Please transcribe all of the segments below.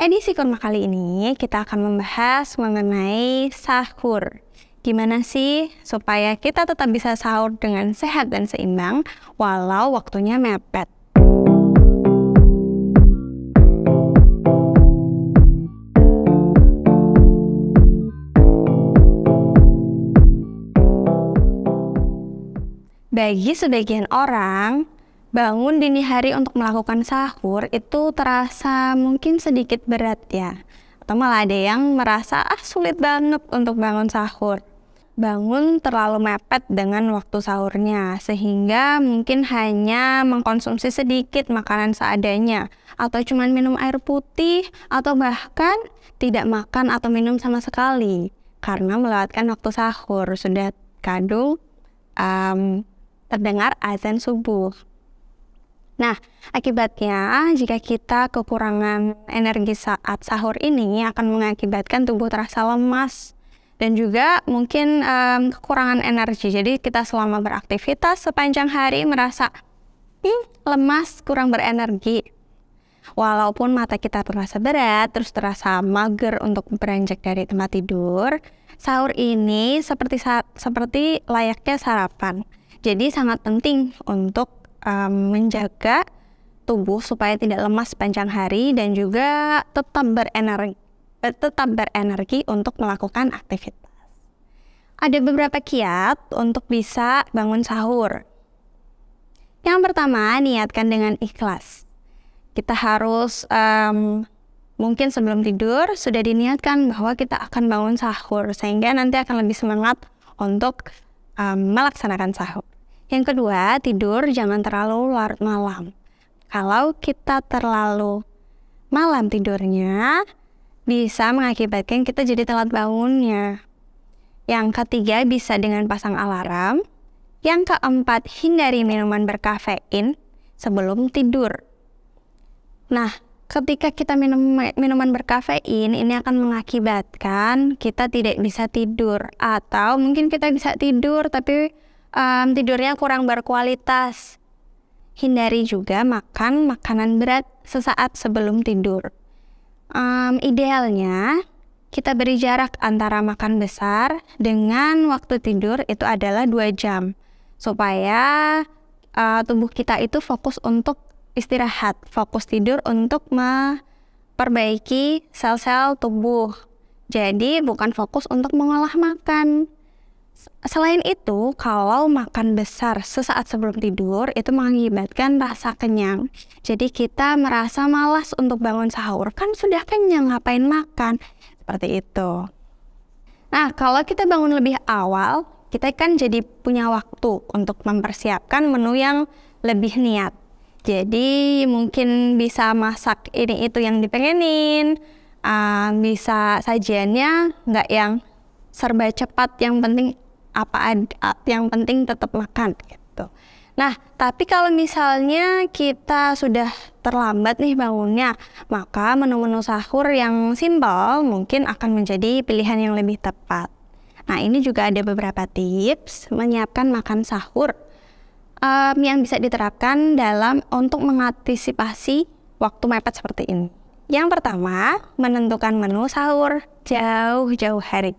edisi Kurma kali ini kita akan membahas mengenai sahur. Gimana sih supaya kita tetap bisa sahur dengan sehat dan seimbang walau waktunya mepet. Bagi sebagian orang, bangun dini hari untuk melakukan sahur itu terasa mungkin sedikit berat ya. Atau malah ada yang merasa sulit banget untuk bangun sahur. Bangun terlalu mepet dengan waktu sahurnya, sehingga mungkin hanya mengkonsumsi sedikit makanan seadanya, atau cuma minum air putih, atau bahkan tidak makan atau minum sama sekali, karena melewatkan waktu sahur, sudah kadung terdengar azan subuh. Nah, akibatnya jika kita kekurangan energi saat sahur ini akan mengakibatkan tubuh terasa lemas dan juga mungkin kekurangan energi. Jadi kita selama beraktivitas sepanjang hari merasa lemas, kurang berenergi. Walaupun mata kita terasa berat, terus terasa mager untuk beranjak dari tempat tidur, sahur ini seperti layaknya sarapan. Jadi sangat penting untuk menjaga tubuh supaya tidak lemas sepanjang hari dan juga tetap berenergi untuk melakukan aktivitas. Ada beberapa kiat untuk bisa bangun sahur. Yang pertama, niatkan dengan ikhlas. Kita harus mungkin sebelum tidur sudah diniatkan bahwa kita akan bangun sahur sehingga nanti akan lebih semangat untuk melaksanakan sahur. Yang kedua, tidur jangan terlalu larut malam. Kalau kita terlalu malam tidurnya, bisa mengakibatkan kita jadi telat bangunnya. Yang ketiga, bisa dengan pasang alarm. Yang keempat, hindari minuman berkafein sebelum tidur. Nah, ketika kita minum minuman berkafein, ini akan mengakibatkan kita tidak bisa tidur. Atau mungkin kita bisa tidur tapi tidurnya kurang berkualitas. Hindari juga makan makanan berat sesaat sebelum tidur. Idealnya kita beri jarak antara makan besar dengan waktu tidur itu adalah 2 jam. Supaya tubuh kita itu fokus untuk istirahat, fokus tidur untuk memperbaiki sel-sel tubuh. Jadi bukan fokus untuk mengolah makan. Selain itu, kalau makan besar sesaat sebelum tidur, itu mengakibatkan rasa kenyang. Jadi kita merasa malas untuk bangun sahur. Kan sudah kenyang, ngapain makan? Seperti itu. Nah, kalau kita bangun lebih awal, kita kan jadi punya waktu untuk mempersiapkan menu yang lebih niat. Jadi mungkin bisa masak ini itu yang dipengenin, bisa sajiannya nggak yang serba cepat, yang penting yang penting tetap makan gitu. Nah, tapi kalau misalnya kita sudah terlambat nih bangunnya, maka menu-menu sahur yang simpel mungkin akan menjadi pilihan yang lebih tepat. Nah, ini juga ada beberapa tips menyiapkan makan sahur yang bisa diterapkan untuk mengantisipasi waktu mepet seperti ini. Yang pertama, menentukan menu sahur jauh-jauh hari.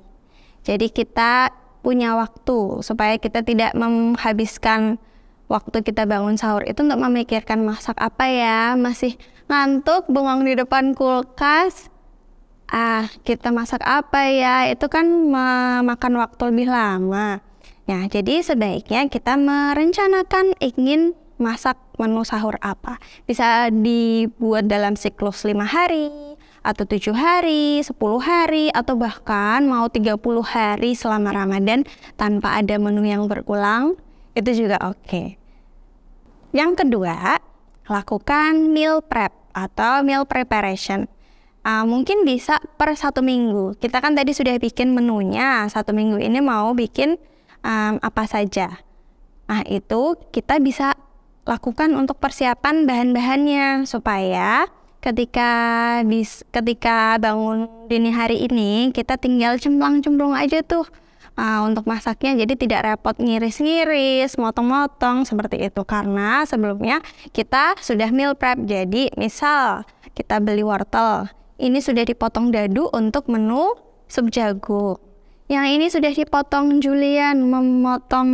Jadi kita punya waktu supaya kita tidak menghabiskan waktu kita bangun sahur itu untuk memikirkan masak apa ya, masih ngantuk bengong di depan kulkas, kita masak apa ya, itu kan memakan waktu lebih lama. Nah, jadi sebaiknya kita merencanakan ingin masak menu sahur apa. Bisa dibuat dalam siklus 5 hari, atau 7 hari, 10 hari, atau bahkan mau 30 hari selama Ramadan tanpa ada menu yang berulang, itu juga oke. Yang kedua, lakukan meal prep atau meal preparation. Mungkin bisa per 1 minggu. Kita kan tadi sudah bikin menunya, 1 minggu ini mau bikin apa saja. Nah, itu kita bisa lakukan untuk persiapan bahan-bahannya supaya ketika bangun dini hari ini kita tinggal cemplung-cemplung aja tuh untuk masaknya, jadi tidak repot ngiris-ngiris, motong-motong seperti itu, karena sebelumnya kita sudah meal prep. Jadi misal kita beli wortel, ini sudah dipotong dadu untuk menu sup jagung. Yang ini sudah dipotong julian, memotong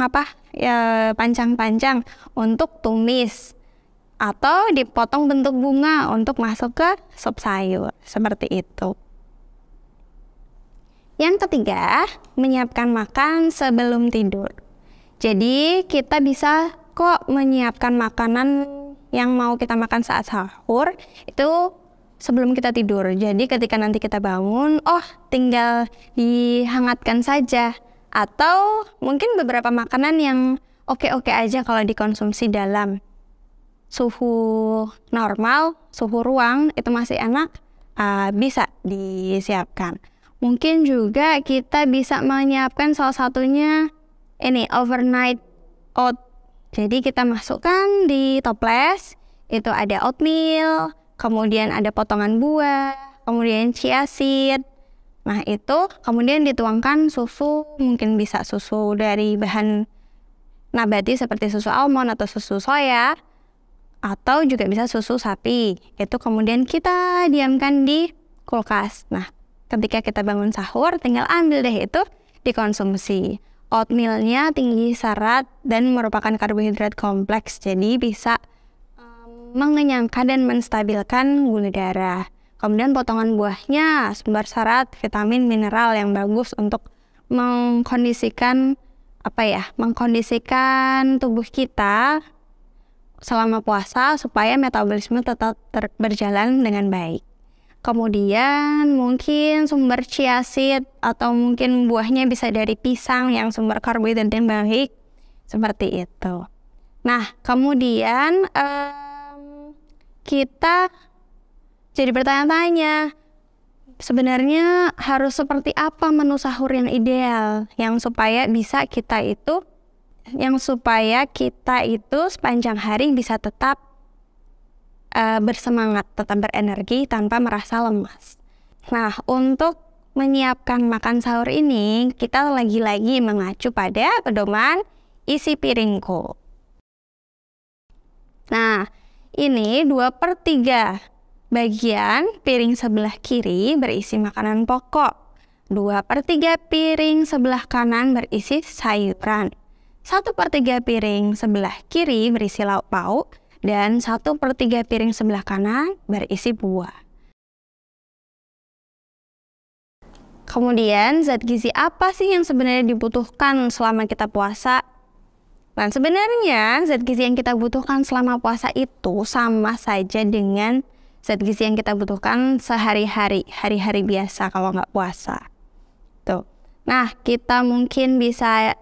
panjang-panjang untuk tumis. Atau dipotong bentuk bunga untuk masuk ke sup sayur. Seperti itu. Yang ketiga, menyiapkan makan sebelum tidur. Jadi kita bisa kok menyiapkan makanan yang mau kita makan saat sahur itu sebelum kita tidur. Jadi ketika nanti kita bangun, tinggal dihangatkan saja. Atau mungkin beberapa makanan yang oke-oke aja kalau dikonsumsi dalam suhu normal, suhu ruang itu masih enak, bisa disiapkan. Mungkin juga kita bisa menyiapkan salah satunya ini overnight oat. Jadi kita masukkan di toples, itu ada oatmeal, kemudian ada potongan buah, kemudian chia seed. Nah itu kemudian dituangkan susu, mungkin bisa susu dari bahan nabati seperti susu almond atau susu soya, atau juga bisa susu sapi. Itu kemudian kita diamkan di kulkas. Nah ketika kita bangun sahur, tinggal ambil deh itu dikonsumsi. Oatmealnya tinggi serat dan merupakan karbohidrat kompleks, jadi bisa mengenyangkan dan menstabilkan gula darah. Kemudian potongan buahnya sumber serat, vitamin, mineral yang bagus untuk mengkondisikan tubuh kita selama puasa supaya metabolisme tetap berjalan dengan baik. Kemudian mungkin sumber chia seed atau mungkin buahnya bisa dari pisang yang sumber karbohidrat yang baik, seperti itu. Nah, kemudian kita jadi bertanya-tanya, sebenarnya harus seperti apa menu sahur yang ideal yang supaya kita itu sepanjang hari bisa tetap bersemangat, tetap berenergi tanpa merasa lemas. Nah, untuk menyiapkan makan sahur ini, kita lagi-lagi mengacu pada pedoman isi piringku. Nah, ini 2/3 bagian piring sebelah kiri berisi makanan pokok. 2/3 piring sebelah kanan berisi sayuran. 1/3 piring sebelah kiri berisi lauk pauk. Dan 1/3 piring sebelah kanan berisi buah. Kemudian zat gizi apa sih yang sebenarnya dibutuhkan selama kita puasa? Dan sebenarnya zat gizi yang kita butuhkan selama puasa itu sama saja dengan zat gizi yang kita butuhkan sehari-hari, hari-hari biasa kalau nggak puasa. Tuh. Nah, kita mungkin bisa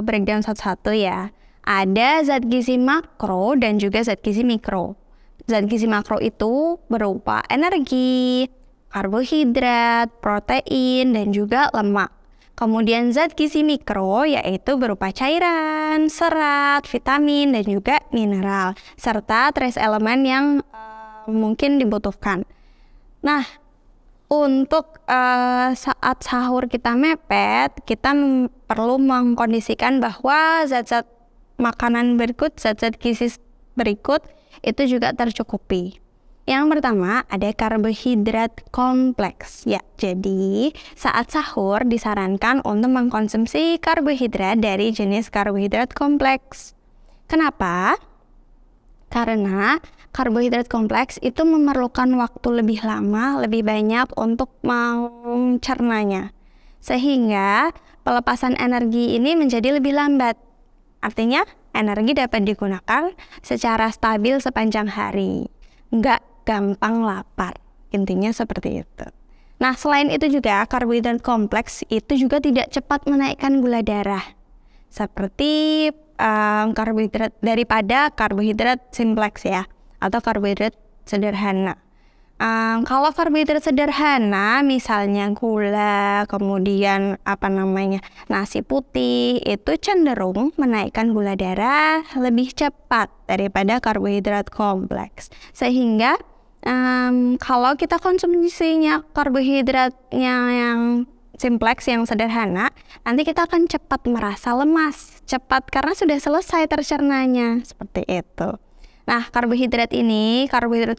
breakdown satu-satu ya. Ada zat gizi makro dan juga zat gizi mikro. Zat gizi makro itu berupa energi, karbohidrat, protein, dan juga lemak. Kemudian zat gizi mikro yaitu berupa cairan, serat, vitamin, dan juga mineral, serta trace elemen yang mungkin dibutuhkan. Nah, untuk saat sahur kita mepet, kita perlu mengkondisikan bahwa zat-zat makanan berikut, zat-zat gizi berikut itu juga tercukupi. Yang pertama ada karbohidrat kompleks. Ya, jadi saat sahur disarankan untuk mengkonsumsi karbohidrat dari jenis karbohidrat kompleks. Kenapa? Karena karbohidrat kompleks itu memerlukan waktu lebih lama, lebih banyak untuk mencernanya. Sehingga pelepasan energi ini menjadi lebih lambat. Artinya, energi dapat digunakan secara stabil sepanjang hari. Nggak gampang lapar. Intinya seperti itu. Nah, selain itu juga, karbohidrat kompleks itu juga tidak cepat menaikkan gula darah. Seperti karbohidrat daripada karbohidrat simpleks ya, atau karbohidrat sederhana. Kalau karbohidrat sederhana, misalnya gula, kemudian nasi putih, itu cenderung menaikkan gula darah lebih cepat daripada karbohidrat kompleks. Sehingga kalau kita konsumsinya karbohidratnya yang simpleks, yang sederhana, nanti kita akan cepat merasa lemas, cepat karena sudah selesai tercernanya, seperti itu. Nah, karbohidrat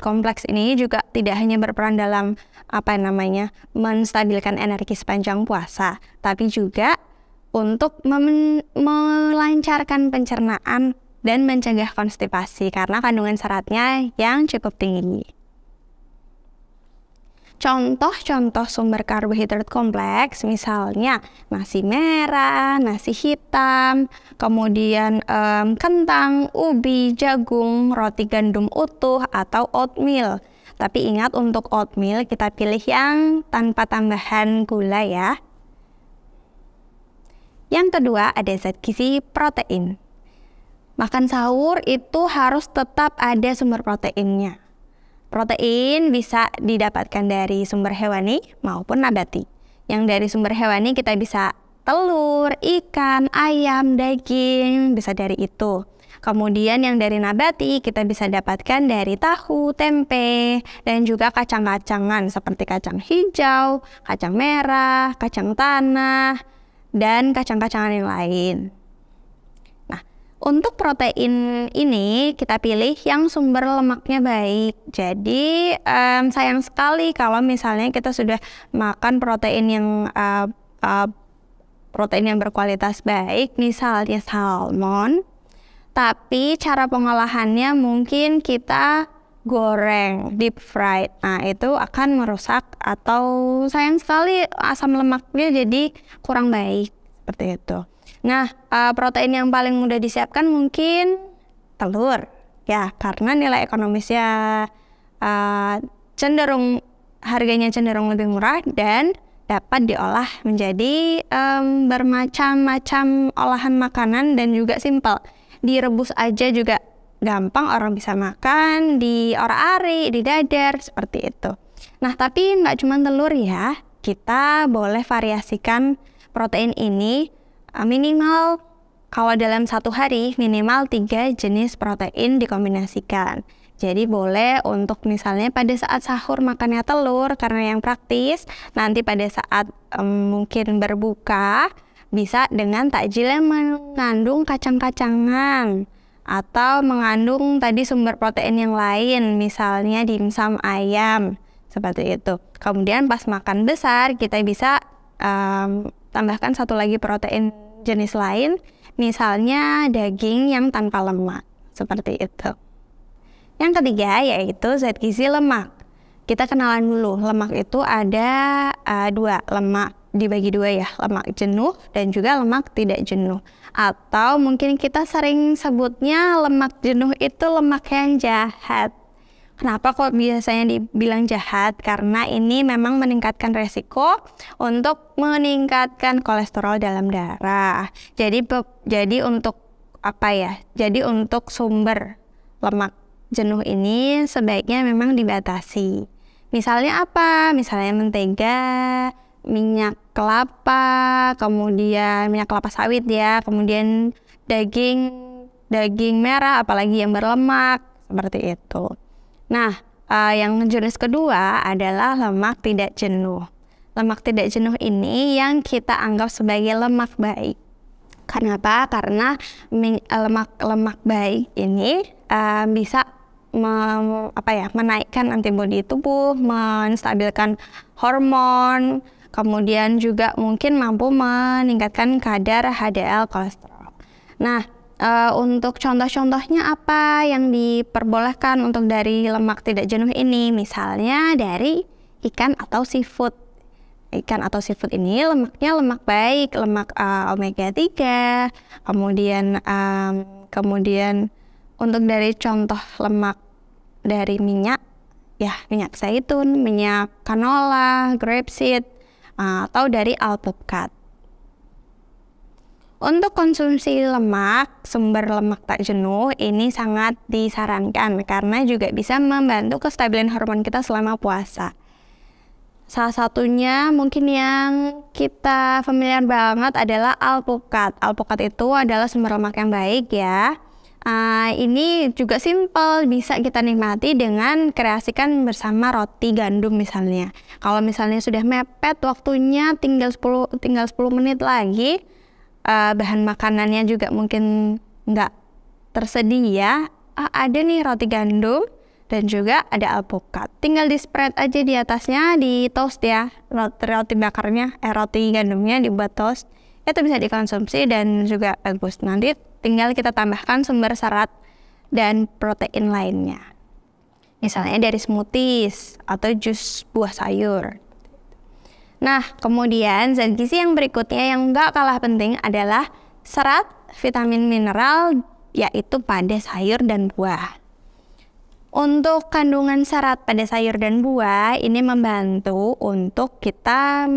kompleks ini juga tidak hanya berperan dalam menstabilkan energi sepanjang puasa, tapi juga untuk melancarkan pencernaan dan mencegah konstipasi karena kandungan seratnya yang cukup tinggi. Contoh-contoh sumber karbohidrat kompleks misalnya nasi merah, nasi hitam, kemudian kentang, ubi, jagung, roti gandum utuh, atau oatmeal. Tapi ingat, untuk oatmeal kita pilih yang tanpa tambahan gula ya. Yang kedua ada zat gizi protein. Makan sahur itu harus tetap ada sumber proteinnya. Protein bisa didapatkan dari sumber hewani maupun nabati. Yang dari sumber hewani kita bisa telur, ikan, ayam, daging, bisa dari itu. Kemudian yang dari nabati kita bisa dapatkan dari tahu, tempe, dan juga kacang-kacangan seperti kacang hijau, kacang merah, kacang tanah, dan kacang-kacangan yang lain. Untuk protein ini kita pilih yang sumber lemaknya baik. Jadi sayang sekali kalau misalnya kita sudah makan protein yang berkualitas baik, misalnya salmon, tapi cara pengolahannya mungkin kita goreng, deep fried. Nah, itu akan merusak atau sayang sekali asam lemaknya jadi kurang baik seperti itu. Nah, protein yang paling mudah disiapkan mungkin telur, ya, karena nilai ekonomisnya harganya cenderung lebih murah dan dapat diolah menjadi bermacam-macam olahan makanan dan juga simpel. Direbus aja juga gampang, orang bisa makan, diorak-arik, didadar, seperti itu. Nah, tapi nggak cuma telur ya, kita boleh variasikan protein ini. Minimal kalau dalam satu hari minimal 3 jenis protein dikombinasikan. Jadi boleh untuk misalnya pada saat sahur makannya telur karena yang praktis. Nanti pada saat mungkin berbuka bisa dengan takjil yang mengandung kacang-kacangan atau mengandung tadi sumber protein yang lain, misalnya dimsum ayam, seperti itu. Kemudian pas makan besar kita bisa tambahkan satu lagi protein jenis lain, misalnya daging yang tanpa lemak, seperti itu. Yang ketiga yaitu zat gizi lemak. Kita kenalan dulu, lemak itu ada dua, lemak dibagi dua ya, lemak jenuh dan juga lemak tidak jenuh. Atau mungkin kita sering sebutnya lemak jenuh itu lemak yang jahat. Kenapa kok biasanya dibilang jahat? Karena ini memang meningkatkan resiko untuk meningkatkan kolesterol dalam darah. Jadi untuk Jadi untuk sumber lemak jenuh ini sebaiknya memang dibatasi. Misalnya apa? Misalnya mentega, minyak kelapa, kemudian minyak kelapa sawit ya, kemudian daging merah apalagi yang berlemak, seperti itu. Nah, yang jenis kedua adalah lemak tidak jenuh. Lemak tidak jenuh ini yang kita anggap sebagai lemak baik. Kenapa? Karena lemak baik ini bisa menaikkan antibodi tubuh, menstabilkan hormon, kemudian juga mungkin mampu meningkatkan kadar HDL kolesterol. Nah, untuk contoh-contohnya apa yang diperbolehkan untuk dari lemak tidak jenuh ini? Misalnya dari ikan atau seafood. Ikan atau seafood ini lemaknya lemak baik, lemak omega 3. Kemudian untuk dari contoh lemak dari minyak, ya minyak zaitun, minyak canola, grapeseed, atau dari alpukat. Untuk konsumsi lemak, sumber lemak tak jenuh ini sangat disarankan karena juga bisa membantu kestabilan hormon kita selama puasa. Salah satunya mungkin yang kita familiar banget adalah alpukat. Alpukat itu adalah sumber lemak yang baik ya. Ini juga simple, bisa kita nikmati dengan kreasikan bersama roti gandum misalnya. Kalau misalnya sudah mepet waktunya, tinggal 10 menit lagi, bahan makanannya juga mungkin nggak tersedia, ada nih roti gandum dan juga ada alpukat. Tinggal di spread aja di atasnya, di toast ya, roti bakarnya, roti gandumnya dibuat toast. Itu bisa dikonsumsi dan juga bagus. Nanti tinggal kita tambahkan sumber serat dan protein lainnya. Misalnya dari smoothies atau jus buah sayur. Nah, kemudian zat gizi yang berikutnya yang nggak kalah penting adalah serat, vitamin, mineral, yaitu pada sayur dan buah. Untuk kandungan serat pada sayur dan buah, ini membantu untuk kita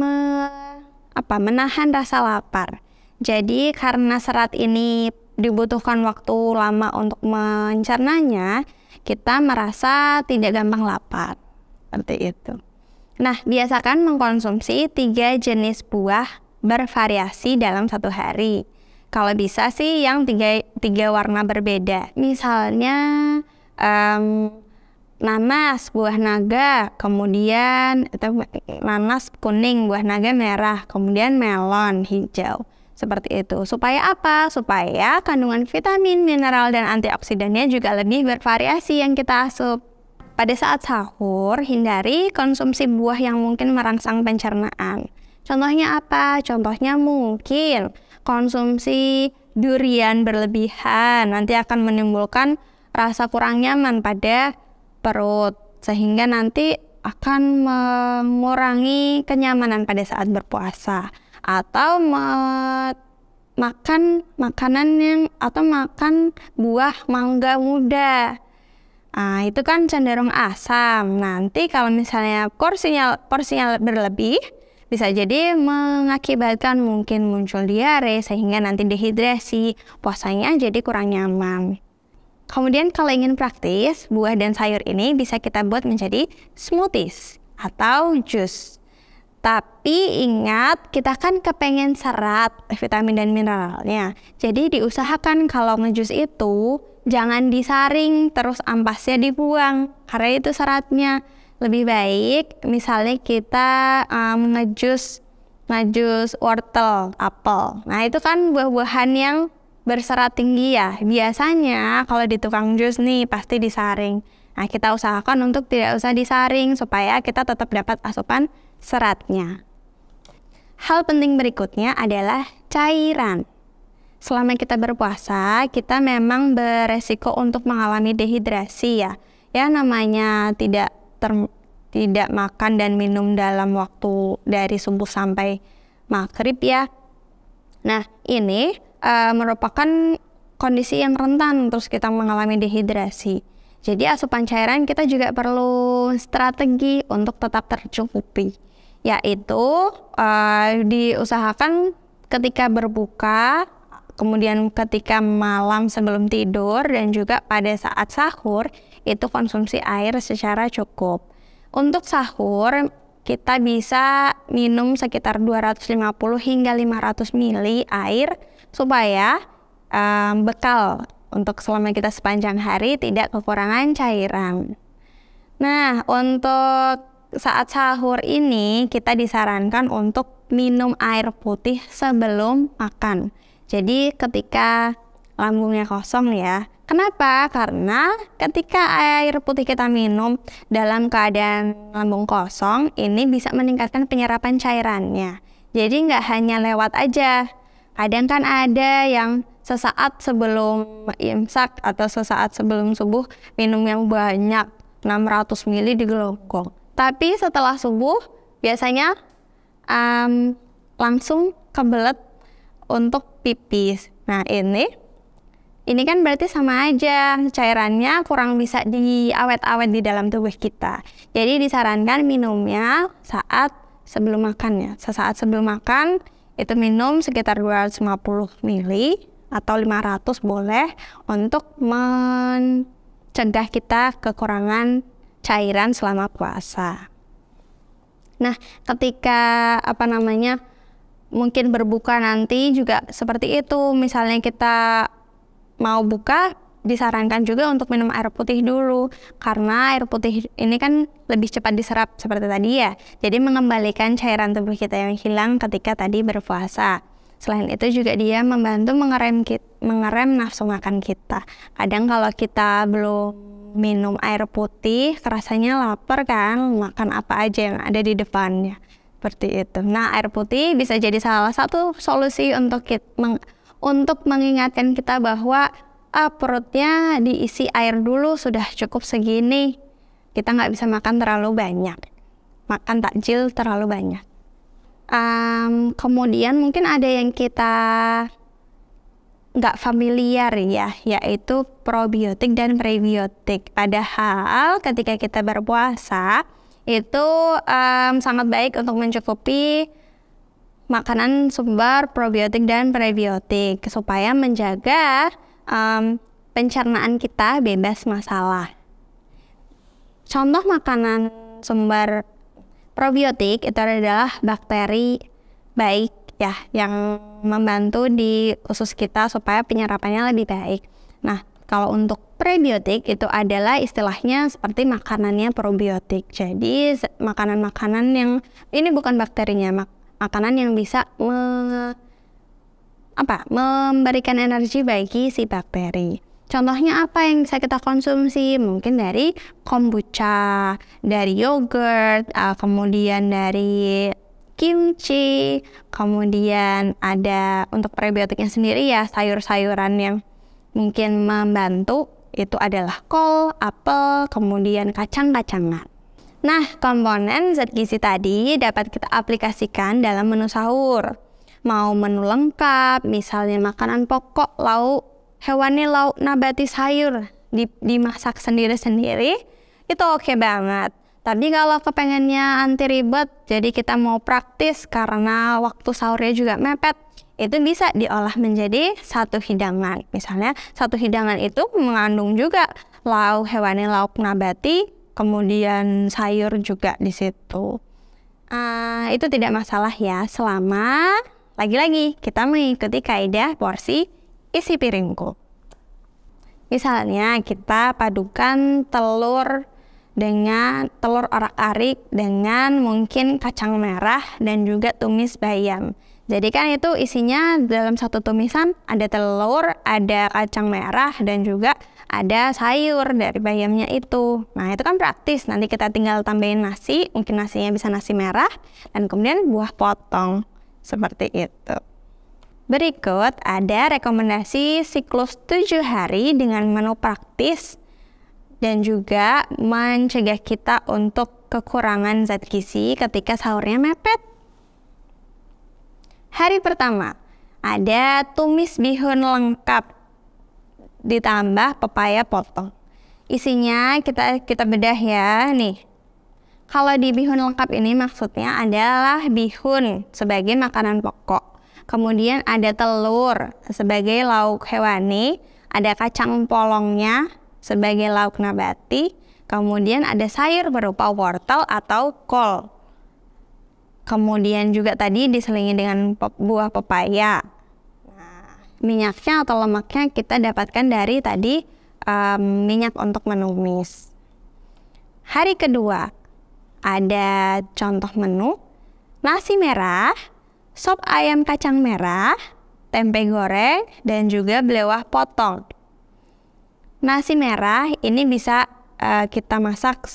menahan rasa lapar. Jadi karena serat ini dibutuhkan waktu lama untuk mencernanya, kita merasa tidak gampang lapar. Seperti itu. Nah, biasakan mengkonsumsi 3 jenis buah bervariasi dalam satu hari. Kalau bisa sih yang tiga warna berbeda. Misalnya nanas, buah naga, kemudian nanas kuning, buah naga merah, kemudian melon hijau. Seperti itu. Supaya apa? Supaya kandungan vitamin, mineral, dan antioksidannya juga lebih bervariasi yang kita asup. Pada saat sahur, hindari konsumsi buah yang mungkin merangsang pencernaan. Contohnya apa? Contohnya mungkin konsumsi durian berlebihan nanti akan menimbulkan rasa kurang nyaman pada perut, sehingga nanti akan mengurangi kenyamanan pada saat berpuasa. Atau makan buah mangga muda. Nah, itu kan cenderung asam. Nanti kalau misalnya porsinya berlebih, bisa jadi mengakibatkan mungkin muncul diare sehingga nanti dehidrasi, puasanya jadi kurang nyaman. Kemudian kalau ingin praktis, buah dan sayur ini bisa kita buat menjadi smoothies atau jus. Tapi ingat, kita kan kepengen serat, vitamin dan mineralnya. Jadi diusahakan kalau ngejus itu jangan disaring terus ampasnya dibuang, karena itu seratnya. Lebih baik misalnya kita ngejus wortel, apel. Nah, itu kan buah-buahan yang berserat tinggi ya. Biasanya kalau di tukang jus nih pasti disaring. Nah, kita usahakan untuk tidak usah disaring supaya kita tetap dapat asupan seratnya. Hal penting berikutnya adalah cairan. Selama kita berpuasa, kita memang beresiko untuk mengalami dehidrasi ya. Ya, namanya tidak makan dan minum dalam waktu dari subuh sampai maghrib ya. Nah, ini merupakan kondisi yang rentan terus kita mengalami dehidrasi. Jadi asupan cairan kita juga perlu strategi untuk tetap tercukupi, yaitu diusahakan ketika berbuka, kemudian ketika malam sebelum tidur, dan juga pada saat sahur itu konsumsi air secara cukup. Untuk sahur kita bisa minum sekitar 250 hingga 500 ml air supaya bekal untuk selama kita sepanjang hari tidak kekurangan cairan. Nah, untuk saat sahur ini kita disarankan untuk minum air putih sebelum makan. Jadi ketika lambungnya kosong ya. Kenapa? Karena ketika air putih kita minum dalam keadaan lambung kosong, ini bisa meningkatkan penyerapan cairannya. Jadi nggak hanya lewat aja. Kadang kan ada yang sesaat sebelum imsak atau sesaat sebelum subuh minum yang banyak, 600 ml digelonggong. Tapi setelah subuh biasanya langsung kebelet untuk pipis. Nah, ini kan berarti sama aja, cairannya kurang bisa diawet-awet di dalam tubuh kita. Jadi disarankan minumnya saat sebelum makan ya. Sesaat sebelum makan itu minum sekitar 250 ml atau 500 boleh untuk mencegah kita kekurangan cairan selama puasa. Nah, ketika mungkin berbuka nanti juga seperti itu. Misalnya kita mau buka, disarankan juga untuk minum air putih dulu, karena air putih ini kan lebih cepat diserap seperti tadi ya. Jadi mengembalikan cairan tubuh kita yang hilang ketika tadi berpuasa. Selain itu juga dia membantu mengerem nafsu makan kita. Kadang kalau kita belum minum air putih, rasanya lapar kan, makan apa aja yang ada di depannya. Seperti itu. Nah, air putih bisa jadi salah satu solusi untuk mengingatkan kita bahwa perutnya diisi air dulu, sudah cukup segini. Kita nggak bisa makan terlalu banyak. Makan takjil terlalu banyak. Kemudian mungkin ada yang kita nggak familiar ya, yaitu probiotik dan prebiotik. Padahal ketika kita berpuasa itu sangat baik untuk mencukupi makanan sumber probiotik dan prebiotik supaya menjaga pencernaan kita bebas masalah. Contoh makanan sumber probiotik itu adalah bakteri baik ya yang membantu di usus kita supaya penyerapannya lebih baik. Nah, kalau untuk prebiotik itu adalah istilahnya seperti makanannya probiotik. Jadi makanan-makanan yang ini bukan bakterinya, makanan yang bisa memberikan energi bagi si bakteri. Contohnya apa yang bisa kita konsumsi? Mungkin dari kombucha, dari yogurt, kemudian dari kimchi, kemudian ada untuk prebiotiknya sendiri ya sayur-sayuran yang mungkin membantu itu adalah kol, apel, kemudian kacang-kacangan. Nah, komponen zat gizi tadi dapat kita aplikasikan dalam menu sahur. Mau menu lengkap, misalnya makanan pokok, lauk hewani, lauk nabati, sayur dimasak sendiri-sendiri, itu oke banget. Tapi kalau kepengennya anti ribet, jadi kita mau praktis karena waktu sahurnya juga mepet, itu bisa diolah menjadi satu hidangan. Misalnya satu hidangan itu mengandung juga lauk hewani, lauk nabati, kemudian sayur juga di situ. Itu tidak masalah ya, selama lagi-lagi kita mengikuti kaidah porsi isi piringku. Misalnya kita padukan telur orak-arik dengan mungkin kacang merah dan juga tumis bayam. Jadi kan itu isinya dalam satu tumisan ada telur, ada kacang merah dan juga ada sayur dari bayamnya itu. Nah, itu kan praktis. Nanti kita tinggal tambahin nasi, mungkin nasinya bisa nasi merah dan kemudian buah potong. Seperti itu. Berikut ada rekomendasi siklus 7 hari dengan menu praktis dan juga mencegah kita untuk kekurangan zat gizi ketika sahurnya mepet. Hari pertama, ada tumis bihun lengkap ditambah pepaya potong. Isinya kita bedah ya nih. Kalau di bihun lengkap ini maksudnya adalah bihun sebagai makanan pokok. Kemudian ada telur sebagai lauk hewani, ada kacang polongnya sebagai lauk nabati, kemudian ada sayur berupa wortel atau kol. Kemudian juga tadi diselingi dengan buah pepaya. Nah, minyaknya atau lemaknya kita dapatkan dari tadi minyak untuk menumis. Hari kedua ada contoh menu nasi merah, sop ayam kacang merah, tempe goreng, dan juga belewah potong. Nasi merah ini bisa kita masak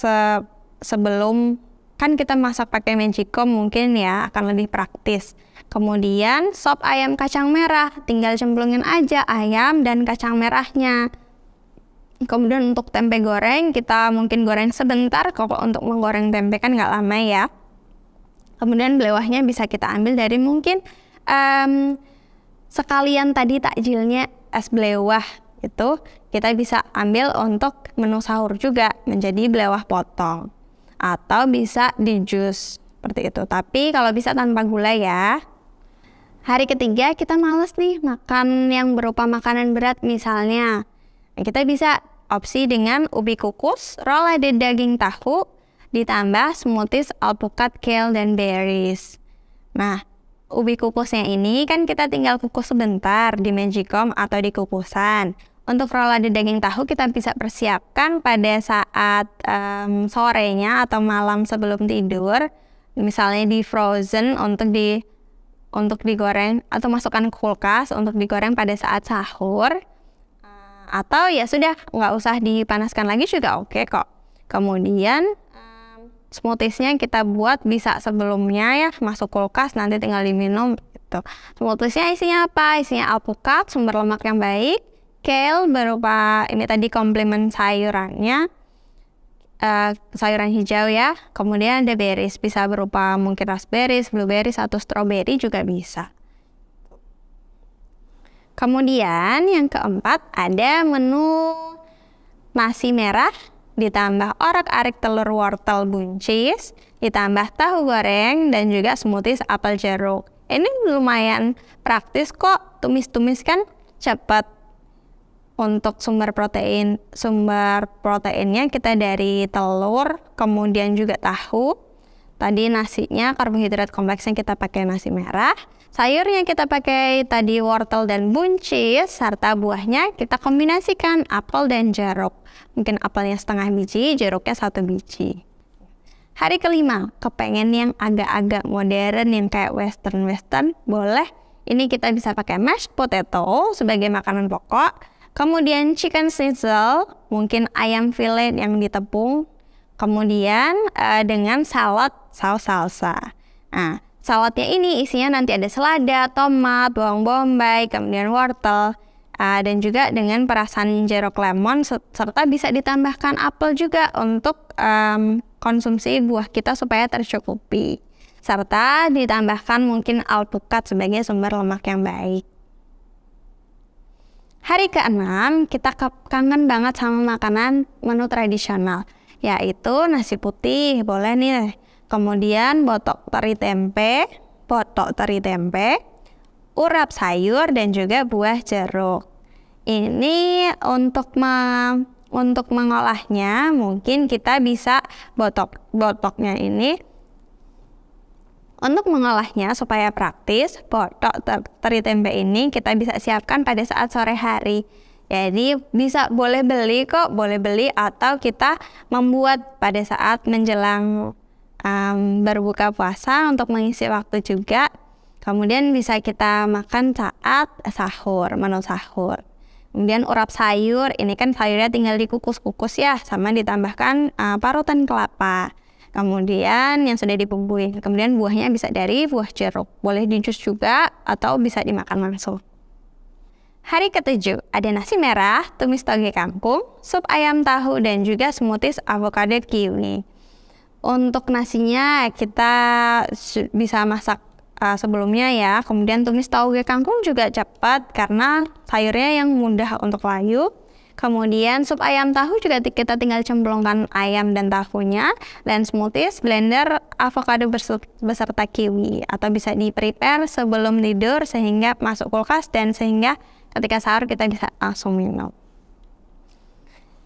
sebelum, kan kita masak pakai magicom mungkin ya, akan lebih praktis. Kemudian sop ayam kacang merah, tinggal cemplungin aja ayam dan kacang merahnya. Kemudian untuk tempe goreng, kita mungkin goreng sebentar, kalau untuk menggoreng tempe kan nggak lama ya. Kemudian belewahnya bisa kita ambil dari mungkin sekalian tadi takjilnya es belewah itu kita bisa ambil untuk menu sahur juga menjadi belewah potong atau bisa di jus seperti itu. Tapi kalau bisa tanpa gula ya. Hari ketiga kita males nih makan yang berupa makanan berat misalnya. Kita bisa opsi dengan ubi kukus, rolade daging tahu, ditambah smoothies alpukat, kale, dan berries. Nah, ubi kukusnya ini kan kita tinggal kukus sebentar di magicom atau di kukusan. Untuk rolade daging tahu kita bisa persiapkan pada saat sorenya atau malam sebelum tidur. Misalnya di frozen untuk untuk digoreng atau masukkan ke kulkas untuk digoreng pada saat sahur. Atau ya sudah, nggak usah dipanaskan lagi juga oke kok. Kemudian smoothiesnya kita buat bisa sebelumnya ya, masuk kulkas nanti tinggal diminum gitu. Smoothiesnya isinya apa? Isinya alpukat, sumber lemak yang baik, kale berupa ini tadi komplement sayurannya, sayuran hijau ya. Kemudian ada berries, bisa berupa mungkin raspberries, blueberries, atau strawberry juga bisa. Kemudian yang keempat ada menu nasi merah ditambah orak-arik telur wortel buncis, ditambah tahu goreng, dan juga smoothies apel jeruk. Ini lumayan praktis kok, tumis-tumis kan cepat. Untuk sumber proteinnya kita dari telur, kemudian juga tahu. Tadi nasinya karbohidrat kompleksnya kita pakai nasi merah. Sayurnya kita pakai tadi wortel dan buncis, serta buahnya kita kombinasikan apel dan jeruk. Mungkin apelnya setengah biji, jeruknya 1 biji. Hari kelima, kepengen yang agak-agak modern yang kayak western, boleh. Ini kita bisa pakai mashed potato sebagai makanan pokok. Kemudian chicken schnitzel, mungkin ayam fillet yang ditepung. Kemudian dengan salad saus salsa. Nah, saladnya ini isinya nanti ada selada, tomat, bawang bombay, kemudian wortel, dan juga dengan perasan jeruk lemon, serta bisa ditambahkan apel juga untuk konsumsi buah kita supaya tercukupi. Serta ditambahkan mungkin alpukat sebagai sumber lemak yang baik. Hari ke-6, kita kangen banget sama makanan menu tradisional, yaitu nasi putih, boleh nih. Kemudian botok teri tempe, urap sayur, dan juga buah jeruk. Ini untuk mengolahnya, mungkin kita bisa botoknya ini. Untuk mengolahnya supaya praktis, botok teri tempe ini kita bisa siapkan pada saat sore hari. Jadi boleh beli atau kita membuat pada saat menjelang berbuka puasa untuk mengisi waktu juga. Kemudian bisa kita makan saat menu sahur. Kemudian urap sayur, ini kan sayurnya tinggal dikukus-kukus ya, sama ditambahkan parutan kelapa. Kemudian yang sudah dibumbui. Kemudian buahnya bisa dari buah jeruk. Boleh di jus juga atau bisa dimakan langsung. Hari ke-7 ada nasi merah, tumis toge kangkung, sup ayam tahu, dan juga smoothies avocado kiwi. Untuk nasinya kita bisa masak sebelumnya ya. Kemudian tumis toge kangkung juga cepat karena sayurnya yang mudah untuk layu. Kemudian sup ayam tahu juga kita tinggal cemplungkan ayam dan tahunya, dan smoothies blender avocado beserta kiwi, atau bisa di-prepare sebelum tidur sehingga masuk kulkas dan sehingga ketika sahur kita bisa langsung minum.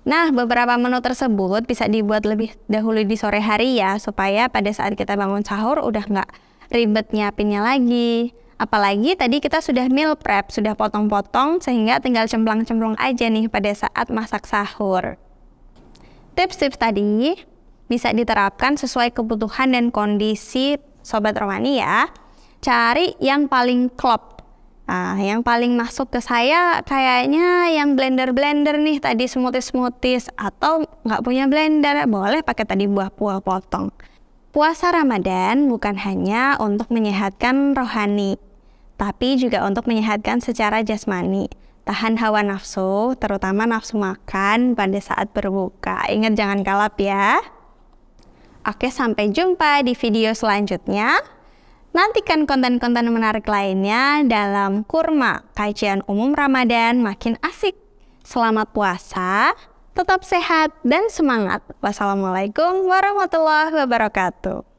Nah, beberapa menu tersebut bisa dibuat lebih dahulu di sore hari ya, supaya pada saat kita bangun sahur udah nggak ribet nyiapinnya lagi. Apalagi tadi kita sudah meal prep, sudah potong-potong sehingga tinggal cemplung-cemplung aja nih pada saat masak sahur. Tips-tips tadi bisa diterapkan sesuai kebutuhan dan kondisi Sobat Romani ya. Cari yang paling klop. Yang paling masuk ke saya kayaknya yang blender-blender nih tadi, smoothies, atau nggak punya blender, boleh pakai tadi buah-buah potong. Puasa Ramadan bukan hanya untuk menyehatkan rohani, tapi juga untuk menyehatkan secara jasmani. Tahan hawa nafsu, terutama nafsu makan pada saat berbuka. Ingat jangan kalap ya. Oke, sampai jumpa di video selanjutnya. Nantikan konten-konten menarik lainnya dalam Kurma, kajian umum Ramadan makin asik. Selamat puasa. Tetap sehat dan semangat. Wassalamualaikum warahmatullahi wabarakatuh.